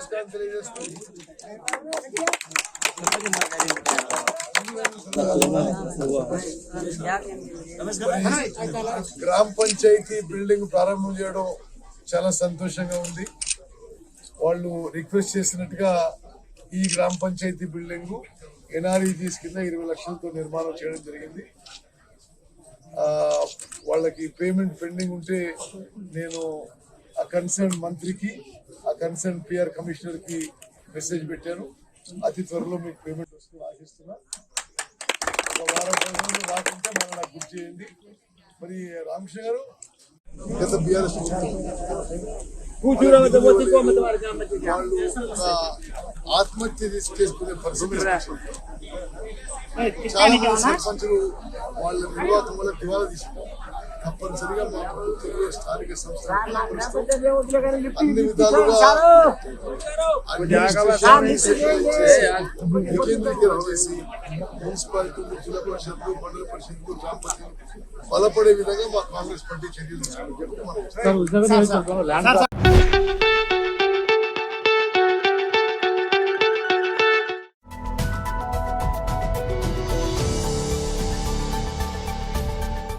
నమస్కారం తెలియజేస్తుంది. గ్రామ పంచాయతీ బిల్డింగ్ ప్రారంభం చేయడం చాలా సంతోషంగా ఉంది. వాళ్ళు రిక్వెస్ట్ చేసినట్టుగా ఈ గ్రామ పంచాయతీ బిల్డింగ్ ఎన్ఆర్ఈజీస్ కింద 20 లక్షలతో నిర్మాణం చేయడం జరిగింది. వాళ్ళకి పేమెంట్ పెండింగ్ ఉంటే నేను ఆ కన్సర్న్ మంత్రికి, ఆ కన్సర్న్ పిఆర్ కమిషనర్ కి మెసేజ్ పెట్టాను. అతి త్వరలో మీకు పేమెంట్ వస్తుంది ఆశిస్తున్నా. ఒక వారం రోజులు రాకుంటే మనం నాకు గుర్తు చేయండి. మరి రామకృష్ణ గారు గత బీఆర్ఎస్ వాళ్ళు ఆత్మహత్య చేసుకునే పరిస్థితి చాలా మంది సర్పంచులు వాళ్ళ నిర్వాహకం వల్ల దివాలా తీసుకున్నారు. తప్పనిసరిగా మా ప్రభుత్వంలో స్థానిక సంస్థలు అన్ని విధాలుగా వికేంద్రీకరణ చేసి మున్సిపాలిటీలు, జిల్లా పరిషత్లు, మండల పరిషత్లు, గ్రామ పంచాయతీలు బలపడే విధంగా మా కాంగ్రెస్ పార్టీ చర్యలు తీసుకుంటాం.